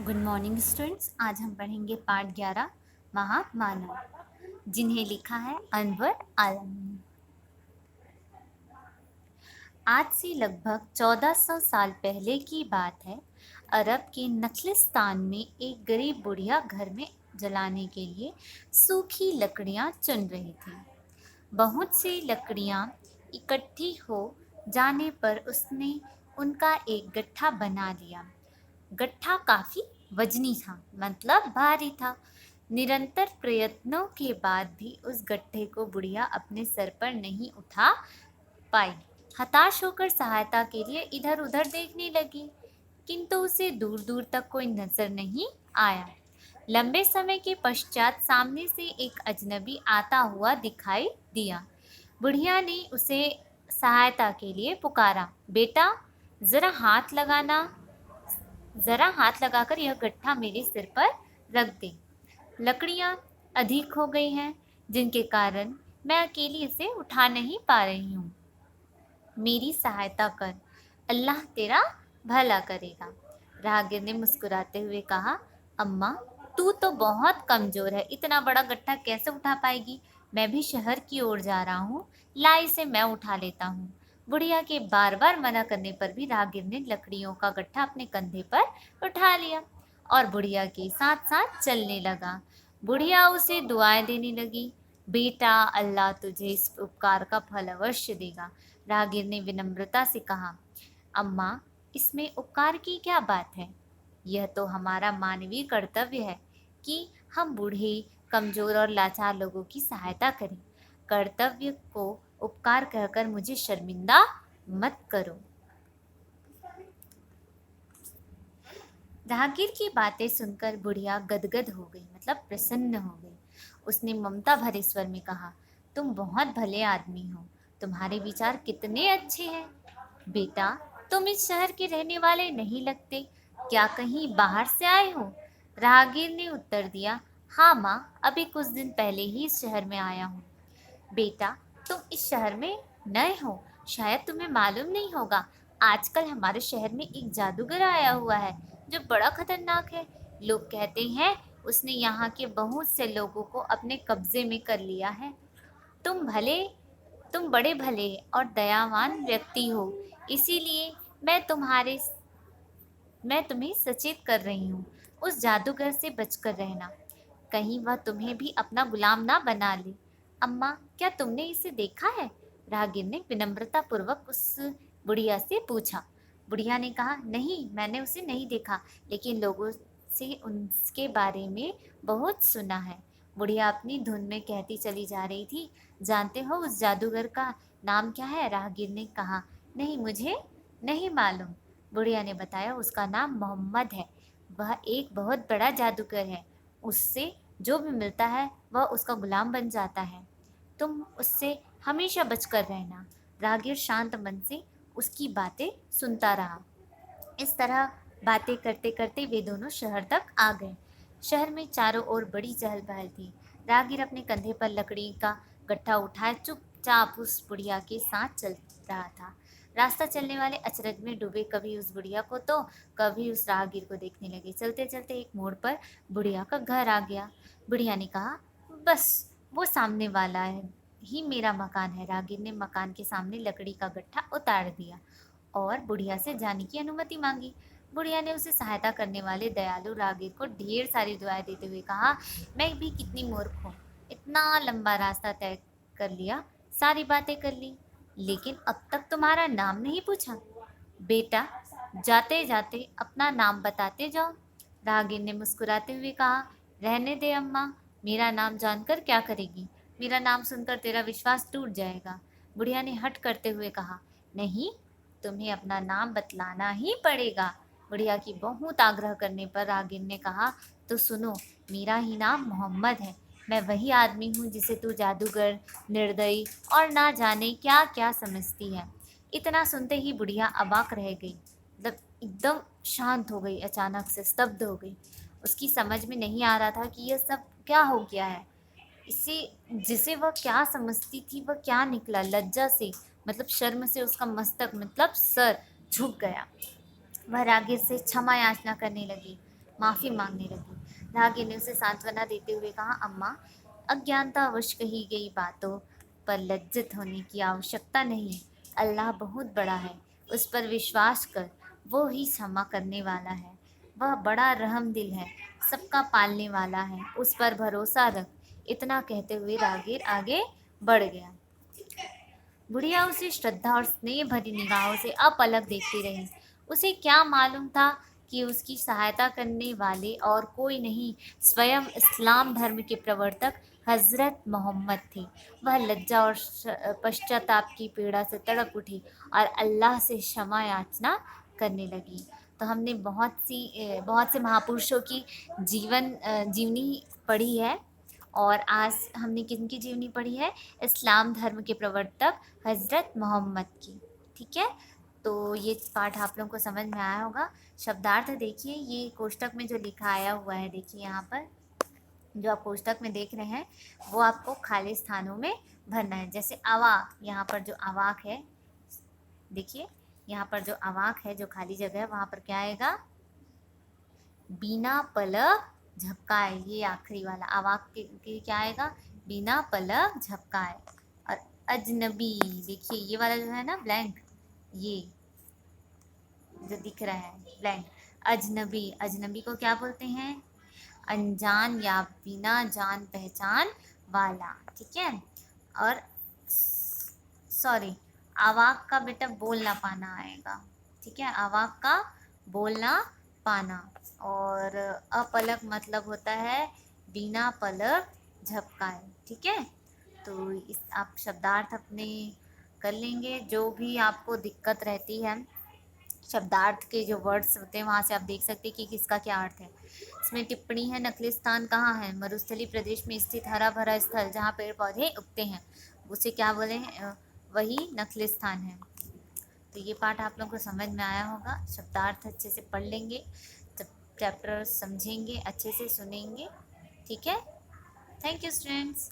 Good morning students. आज हम पढ़ेंगे पाठ 11 महामानव, जिन्हें लिखा है अनवर आलम ने। आज से लगभग 1400 साल पहले की बात है। अरब के नखलिस्तान में एक गरीब बुढ़िया घर में जलाने के लिए सूखी लकड़ियां चुन रही थी। बहुत सी लकड़ियां इकट्ठी हो जाने पर उसने उनका एक गट्ठा बना लिया। गट्ठा काफी वजनी था, मतलब भारी था। निरंतर प्रयत्नों के बाद भी उस गट्ठे को बुढ़िया अपने सर पर नहीं उठा पाई। हताश होकर सहायता के लिए इधर उधर देखने लगी, किंतु उसे दूर दूर तक कोई नजर नहीं आया। लंबे समय के पश्चात सामने से एक अजनबी आता हुआ दिखाई दिया। बुढ़िया ने उसे सहायता के लिए पुकारा, बेटा जरा हाथ लगाकर यह गट्ठा मेरे सिर पर रख दे। लकड़ियां अधिक हो गई हैं, जिनके कारण मैं अकेली इसे उठा नहीं पा रही हूँ। मेरी सहायता कर, अल्लाह तेरा भला करेगा। राहगीर ने मुस्कुराते हुए कहा, अम्मा तू तो बहुत कमजोर है, इतना बड़ा गट्ठा कैसे उठा पाएगी? मैं भी शहर की ओर जा रहा हूँ, ला इसे मैं उठा लेता हूँ। बुढ़िया के बार बार मना करने पर भी राहगीर ने लकड़ियों का गट्ठा अपने कंधे पर उठा लिया और बुढ़िया के साथ साथ चलने लगा। बुढ़िया उसे दुआएं देने लगी, बेटा अल्लाह तुझे इस उपकार का फल अवश्य देगा। राहगीर ने विनम्रता से कहा, अम्मा इसमें उपकार की क्या बात है? यह तो हमारा मानवीय कर्तव्य है कि हम बूढ़े, कमजोर और लाचार लोगों की सहायता करें। कर्तव्य को उपकार कहकर मुझे शर्मिंदा मत करो। राहगीर की बातें सुनकर बुढ़िया गदगद हो गई, मतलब प्रसन्न हो गई। उसने ममता भरे स्वर में कहा, तुम बहुत भले आदमी हो, तुम्हारे विचार कितने अच्छे हैं। बेटा तुम इस शहर के रहने वाले नहीं लगते, क्या कहीं बाहर से आए हो? राहगीर ने उत्तर दिया, हाँ माँ, अभी कुछ दिन पहले ही इस शहर में आया हूँ। बेटा तुम इस शहर में नए हो, शायद तुम्हें मालूम नहीं होगा, आजकल हमारे शहर में एक जादूगर आया हुआ है जो बड़ा खतरनाक है। लोग कहते हैं उसने यहाँ के बहुत से लोगों को अपने कब्जे में कर लिया है। तुम भले तुम बड़े भले और दयावान व्यक्ति हो, इसीलिए मैं तुम्हें सचेत कर रही हूँ। उस जादूगर से बचकर रहना, कहीं वह तुम्हें भी अपना गुलाम ना बना ले। अम्मा क्या तुमने इसे देखा है? राहगीर ने विनम्रता पूर्वक उस बुढ़िया से पूछा। बुढ़िया ने कहा, नहीं मैंने उसे नहीं देखा, लेकिन लोगों से उसके बारे में बहुत सुना है। बुढ़िया अपनी धुन में कहती चली जा रही थी, जानते हो उस जादूगर का नाम क्या है? राहगीर ने कहा, नहीं मुझे नहीं मालूम। बुढ़िया ने बताया, उसका नाम मोहम्मद है। वह एक बहुत बड़ा जादूगर है, उससे जो भी मिलता है वह उसका गुलाम बन जाता है। तुम उससे हमेशा बचकर रहना। राहगीर शांत मन से उसकी बातें सुनता रहा। इस तरह बातें करते करते वे दोनों शहर तक आ गए। शहर में चारों ओर बड़ी चहल पहल थी। राहगीर अपने कंधे पर लकड़ी का गट्ठा उठाए चुपचाप उस बुढ़िया के साथ चल रहा था। रास्ता चलने वाले अचरज में डूबे कभी उस बुढ़िया को तो कभी उस राहगीर को देखने लगे। चलते चलते एक मोड़ पर बुढ़िया का घर आ गया। बुढ़िया ने कहा, बस वो सामने वाला है ही मेरा मकान है। राहगीर ने मकान के सामने लकड़ी का गट्ठा उतार दिया और बुढ़िया से जाने की अनुमति मांगी। बुढ़िया ने उसे सहायता करने वाले दयालु राहगीर को ढेर सारी दुआएं देते हुए कहा, मैं भी कितनी मूर्ख हूँ, इतना लंबा रास्ता तय कर लिया, सारी बातें कर ली, लेकिन अब तक तुम्हारा नाम नहीं पूछा। बेटा जाते जाते अपना नाम बताते जाओ। राहगीर ने मुस्कुराते हुए कहा, रहने दे अम्मा, मेरा नाम जानकर क्या करेगी? मेरा नाम सुनकर तेरा विश्वास टूट जाएगा। बुढ़िया ने हट करते हुए कहा, नहीं, तुम्हें अपना नाम बतलाना ही पड़ेगा। बुढ़िया की बहुत आग्रह करने पर राहगीर ने कहा, तो सुनो, मेरा ही नाम मोहम्मद है। मैं वही आदमी हूँ जिसे तू जादूगर, निर्दयी और ना जाने क्या क्या समझती है। इतना सुनते ही बुढ़िया अबाक रह गई, मतलब एकदम शांत हो गई, अचानक से स्तब्ध हो गई। उसकी समझ में नहीं आ रहा था कि यह सब क्या हो गया है। इसे जिसे वह क्या समझती थी वह क्या निकला। लज्जा से, मतलब शर्म से उसका मस्तक, मतलब सर झुक गया। वह राहगीर से क्षमा याचना करने लगी, माफ़ी मांगने लगी। राहगीर ने उसे सांत्वना देते हुए कहा, अम्मा, अज्ञानतावश कही गई बातों पर लज्जित होने की आवश्यकता नहीं। अल्लाह बहुत बड़ा है, उस पर विश्वास कर, वो ही क्षमा करने वाला है। वह बड़ा रहमदिल है, सबका पालने वाला है, उस पर भरोसा रख। इतना कहते हुए राहगीर आगे बढ़ गया। बुढ़िया उसे श्रद्धा और स्नेह भरी निगाहों से अपलक देखती रही। उसे क्या मालूम था कि उसकी सहायता करने वाले और कोई नहीं, स्वयं इस्लाम धर्म के प्रवर्तक हजरत मोहम्मद थे। वह लज्जा और पश्चाताप की पीड़ा से तड़प उठी और अल्लाह से क्षमा याचना करने लगी। तो हमने बहुत से महापुरुषों की जीवनी पढ़ी है। और आज हमने किनकी जीवनी पढ़ी है? इस्लाम धर्म के प्रवर्तक हजरत मोहम्मद की। ठीक है, तो ये पाठ आप लोगों को समझ में आया होगा। शब्दार्थ देखिए, ये कोष्टक में जो लिखा आया हुआ है, देखिए यहाँ पर जो आप कोष्टक में देख रहे हैं वो आपको खाली स्थानों में भरना है। जैसे अवाक, यहाँ पर जो अवाक है, देखिए यहाँ पर जो अवाक है, जो खाली जगह है, वहाँ पर क्या आएगा? बिना पलक झपकाए, ये आखिरी वाला अवाक के क्या आएगा? बिना पलक झपकाए। और अजनबी, देखिए ये वाला जो है ना ब्लैंक, ये जो दिख रहा है ब्लैंक, अजनबी, अजनबी को क्या बोलते हैं? अनजान या बिना जान पहचान वाला। ठीक है, और सॉरी, आवाक का बेटा बोल ना पाना आएगा। ठीक है, आवाक का बोल ना पाना। और अपलक मतलब होता है बिना पलक झपकाए। ठीक है, तो इस आप शब्दार्थ अपने कर लेंगे। जो भी आपको दिक्कत रहती है, शब्दार्थ के जो वर्ड्स होते हैं वहाँ से आप देख सकते हैं कि किसका क्या अर्थ है। इसमें टिप्पणी है, नखलिस्तान कहाँ है? मरुस्थली प्रदेश में स्थित हरा भरा स्थल जहाँ पेड़ पौधे उगते हैं, उसे क्या बोले हैं? वही नखलिस्तान है। तो ये पाठ आप लोगों को समझ में आया होगा। शब्दार्थ अच्छे से पढ़ लेंगे, जब चैप्टर समझेंगे, अच्छे से सुनेंगे। ठीक है, थैंक यू स्टूडेंट्स।